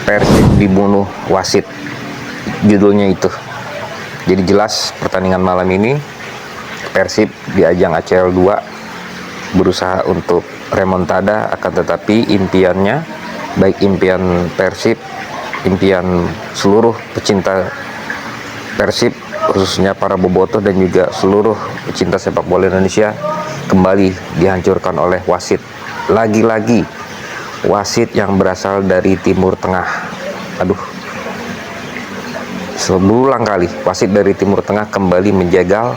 Persib dibunuh wasit, judulnya itu. Jadi jelas pertandingan malam ini Persib di ajang ACL 2 berusaha untuk remontada, akan tetapi impiannya, baik impian Persib, impian seluruh pecinta Persib, khususnya para bobotoh dan juga seluruh pecinta sepak bola Indonesia, kembali dihancurkan oleh wasit. Lagi-lagi wasit yang berasal dari Timur Tengah. Aduh, berulang kali wasit dari Timur Tengah kembali menjegal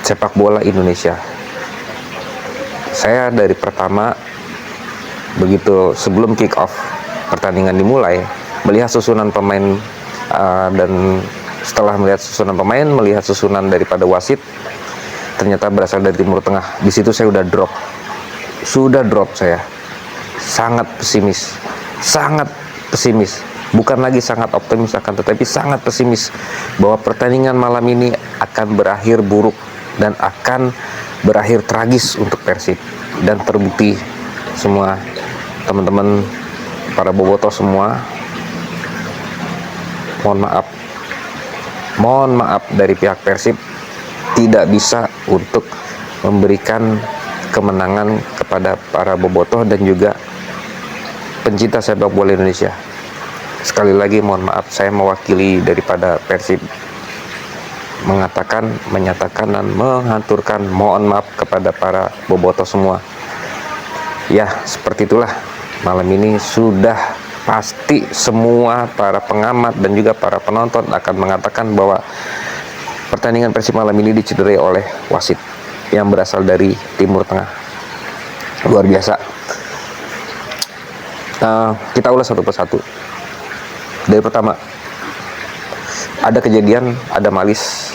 sepak bola Indonesia. Saya dari pertama, begitu sebelum kick off pertandingan dimulai, melihat susunan pemain, dan setelah melihat susunan pemain, melihat susunan daripada wasit, ternyata berasal dari Timur Tengah. Di situ saya sudah drop saya. Sangat pesimis. Bukan lagi sangat optimis, akan tetapi sangat pesimis bahwa pertandingan malam ini akan berakhir buruk dan akan berakhir tragis untuk Persib. Dan terbukti semua teman-teman para bobotoh semua, mohon maaf dari pihak Persib tidak bisa untuk memberikan kemenangan kepada para bobotoh dan juga pencinta sepak bola Indonesia. Sekali lagi mohon maaf, saya mewakili daripada Persib menyatakan dan menghaturkan mohon maaf kepada para bobotoh semua. Ya, seperti itulah. Malam ini sudah pasti semua para pengamat dan juga para penonton akan mengatakan bahwa pertandingan Persib malam ini dicederai oleh wasit yang berasal dari Timur Tengah. Luar biasa. Kita ulas satu persatu. Dari pertama, ada kejadian, ada Malis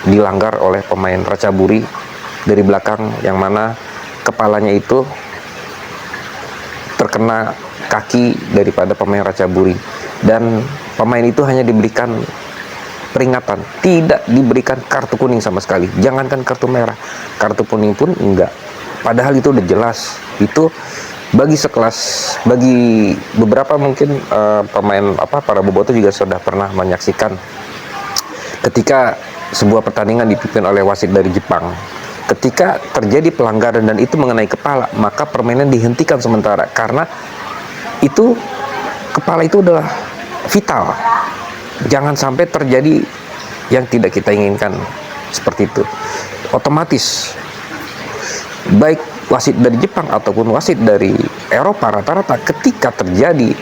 dilanggar oleh pemain Ratchaburi dari belakang, yang mana kepalanya itu terkena kaki daripada pemain Ratchaburi, dan pemain itu hanya diberikan peringatan, tidak diberikan kartu kuning sama sekali. Jangankan kartu merah, kartu kuning pun enggak. Padahal itu udah jelas. Itu bagi beberapa mungkin para bobotoh juga sudah pernah menyaksikan ketika sebuah pertandingan dipimpin oleh wasit dari Jepang. Ketika terjadi pelanggaran dan itu mengenai kepala, maka permainan dihentikan sementara, karena itu kepala itu adalah vital. Jangan sampai terjadi yang tidak kita inginkan seperti itu. Otomatis baik wasit dari Jepang ataupun wasit dari Eropa, rata-rata ketika terjadi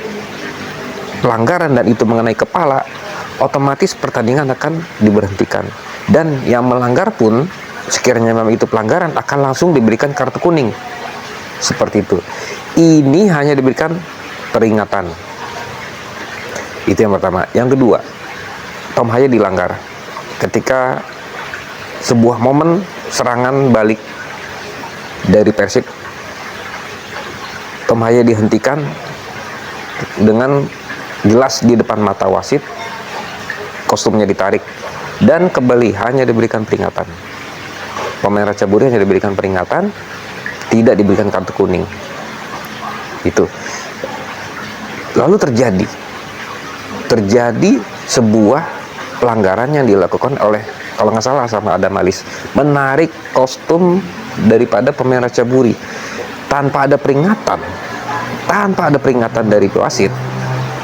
pelanggaran dan itu mengenai kepala, otomatis pertandingan akan diberhentikan. Dan yang melanggar pun, sekiranya memang itu pelanggaran, akan langsung diberikan kartu kuning. Seperti itu. Ini hanya diberikan peringatan. Itu yang pertama. Yang kedua, Tom Haye dilanggar ketika sebuah momen serangan balik dari Persib. Tom Haye dihentikan dengan jelas di depan mata wasit, kostumnya ditarik, dan kembali hanya diberikan peringatan. Pemain Ratchaburi hanya diberikan peringatan, tidak diberikan kartu kuning. Itu. Lalu terjadi sebuah pelanggaran yang dilakukan oleh, kalau nggak salah sama Adam Malis, menarik kostum daripada pemain Ratchaburi tanpa ada peringatan dari wasit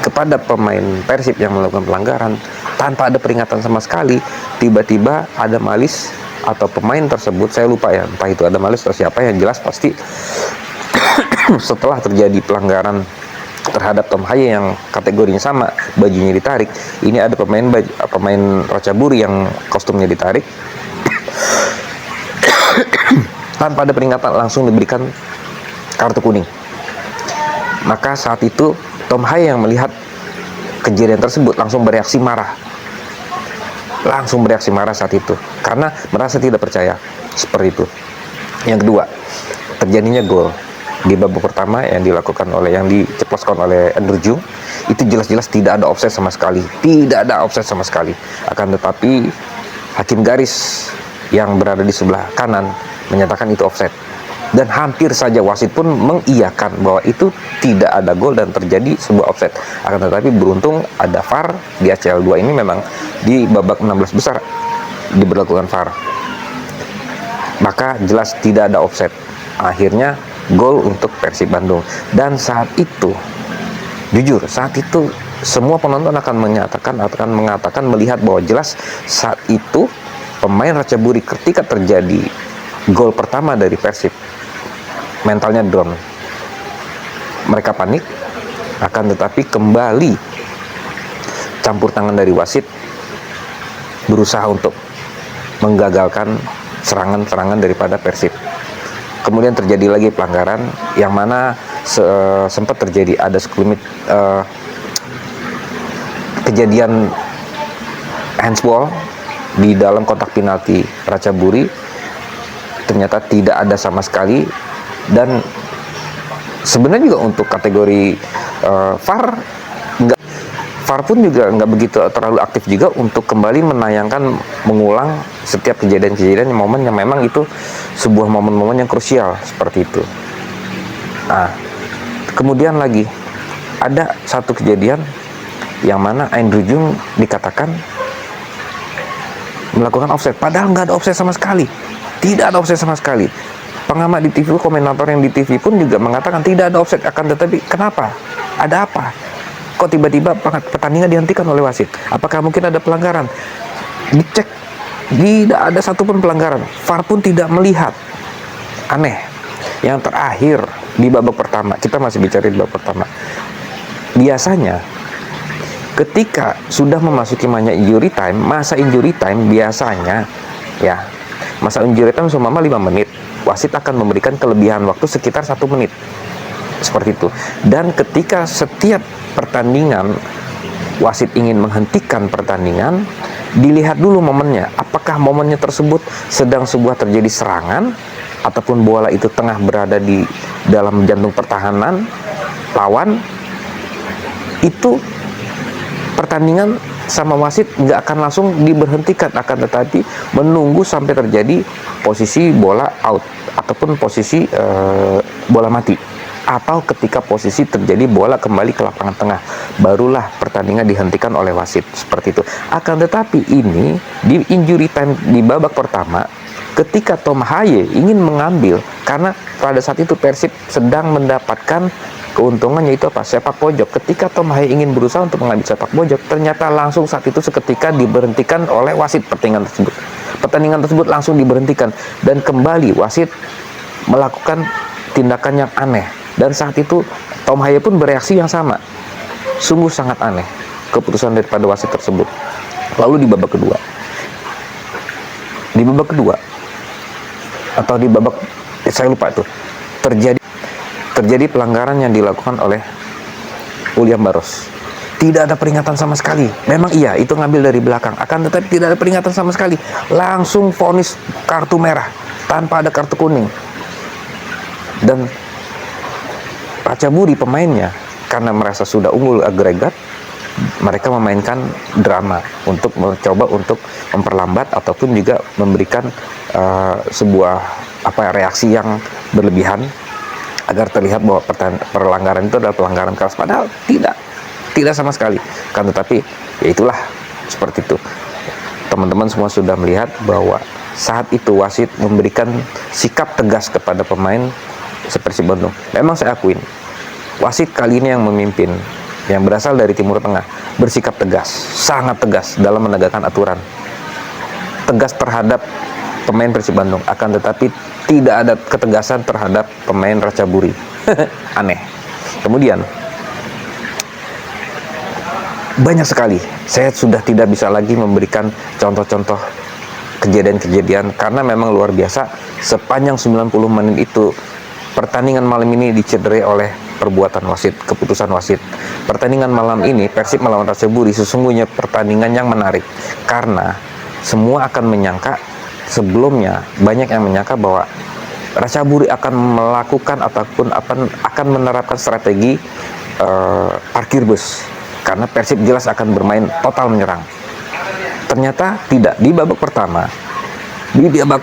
kepada pemain Persib yang melakukan pelanggaran. Tanpa ada peringatan sama sekali, tiba-tiba Adam Malis atau pemain tersebut, saya lupa ya, entah itu Adam Malis atau siapa, yang jelas pasti setelah terjadi pelanggaran terhadap Tom Haye yang kategorinya sama, bajunya ditarik, ini ada pemain Ratchaburi yang kostumnya ditarik, tanpa ada peringatan langsung diberikan kartu kuning. Maka saat itu Tom Haye yang melihat kejadian tersebut langsung bereaksi marah saat itu, karena merasa tidak percaya. Seperti itu. Yang kedua, terjadinya gol di babak pertama yang diceploskan oleh Andrew Jung. Itu jelas-jelas tidak ada offside sama sekali, akan tetapi hakim garis yang berada di sebelah kanan menyatakan itu offside. dan hampir saja wasit pun mengiyakan bahwa itu tidak ada gol dan terjadi sebuah offside. Akan tetapi beruntung ada VAR di ACL 2 ini, memang di babak 16 besar diberlakukan VAR, maka jelas tidak ada offside. Akhirnya gol untuk Persib Bandung. Dan saat itu, jujur, saat itu semua penonton akan mengatakan melihat bahwa jelas saat itu pemain Ratchaburi ketika terjadi gol pertama dari Persib, mentalnya down, mereka panik. Akan tetapi kembali campur tangan dari wasit berusaha untuk menggagalkan serangan-serangan daripada Persib. Kemudian terjadi lagi pelanggaran yang mana sempat terjadi ada sekelumit kejadian handsball di dalam kotak penalti Ratchaburi. Ternyata tidak ada sama sekali, dan sebenarnya juga untuk kategori VAR pun juga nggak begitu terlalu aktif juga untuk kembali menayangkan, mengulang setiap kejadian-kejadian, momen yang memang itu sebuah momen-momen yang krusial seperti itu. Nah, kemudian lagi ada satu kejadian yang mana Andrew Jung dikatakan melakukan offside, padahal nggak ada offside sama sekali. Tidak ada offside sama sekali. Pengamat di TV, komentator yang di TV pun juga mengatakan tidak ada offside. Akan tetapi kenapa? Ada apa? Kok tiba-tiba pertandingan dihentikan oleh wasit? Apakah mungkin ada pelanggaran? Dicek, tidak ada satupun pelanggaran. VAR pun tidak melihat. Aneh. Yang terakhir di babak pertama, kita masih bicara di babak pertama. Biasanya ketika sudah memasuki masa injury time biasanya ya, masa injury time seumpama 5 menit, wasit akan memberikan kelebihan waktu sekitar 1 menit. Seperti itu. Dan ketika setiap pertandingan wasit ingin menghentikan pertandingan, dilihat dulu momennya. Apakah momennya tersebut sedang sebuah terjadi serangan, ataupun bola itu tengah berada di dalam jantung pertahanan lawan, itu pertandingan sama wasit nggak akan langsung diberhentikan, akan tetapi menunggu sampai terjadi posisi bola out ataupun posisi bola mati, atau ketika posisi terjadi bola kembali ke lapangan tengah, barulah pertandingan dihentikan oleh wasit. Seperti itu. Akan tetapi ini di injury time di babak pertama, ketika Tom Haye ingin mengambil, karena pada saat itu Persib sedang mendapatkan keuntungan, yaitu apa? Sepak pojok. Ketika Tom Haye ingin berusaha untuk mengambil sepak pojok, ternyata langsung saat itu seketika diberhentikan oleh wasit pertandingan tersebut. Pertandingan tersebut langsung diberhentikan, dan kembali wasit melakukan tindakan yang aneh. Dan saat itu Tom Haye pun bereaksi yang sama. Sungguh sangat aneh keputusan daripada wasit tersebut. Lalu di babak kedua, atau di babak, saya lupa itu, terjadi pelanggaran yang dilakukan oleh William Barros. Tidak ada peringatan sama sekali. Memang iya, itu ngambil dari belakang, akan tetapi tidak ada peringatan sama sekali. Langsung vonis kartu merah tanpa ada kartu kuning. Dan Ratchaburi pemainnya, karena merasa sudah unggul agregat, mereka memainkan drama untuk mencoba untuk memperlambat ataupun juga memberikan sebuah reaksi yang berlebihan agar terlihat bahwa pelanggaran itu adalah pelanggaran keras, padahal tidak sama sekali. Kan tetapi ya itulah, seperti itu. Teman-teman semua sudah melihat bahwa saat itu wasit memberikan sikap tegas kepada pemain Persib Bandung. Memang saya akuin, wasit kali ini yang memimpin, yang berasal dari Timur Tengah, bersikap tegas, sangat tegas dalam menegakkan aturan. Tegas terhadap pemain Persib Bandung, akan tetapi tidak ada ketegasan terhadap pemain Ratchaburi. Aneh. Kemudian banyak sekali, saya sudah tidak bisa lagi memberikan contoh-contoh kejadian-kejadian karena memang luar biasa. Sepanjang 90 menit itu, pertandingan malam ini dicederai oleh perbuatan wasit, keputusan wasit. Pertandingan malam ini Persib melawan Ratchaburi sesungguhnya pertandingan yang menarik, karena semua akan menyangka, sebelumnya banyak yang menyangka bahwa Ratchaburi akan melakukan ataupun akan menerapkan strategi parkir bus, karena Persib jelas akan bermain total menyerang. Ternyata tidak. Di babak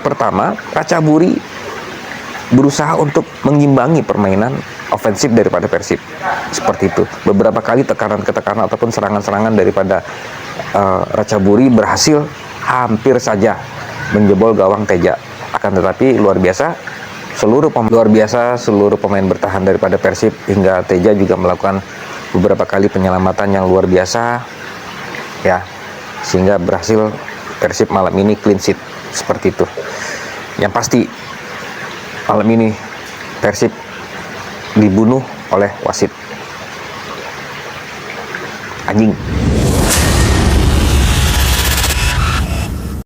pertama Ratchaburi berusaha untuk mengimbangi permainan ofensif daripada Persib. Seperti itu. Beberapa kali tekanan-ketekanan ataupun serangan-serangan daripada Ratchaburi berhasil hampir saja menjebol gawang Teja. Akan tetapi luar biasa seluruh pemain bertahan daripada Persib hingga Teja juga melakukan beberapa kali penyelamatan yang luar biasa ya, sehingga berhasil Persib malam ini clean sheet. Seperti itu. Yang pasti malam ini Persib dibunuh oleh wasit. Anjing.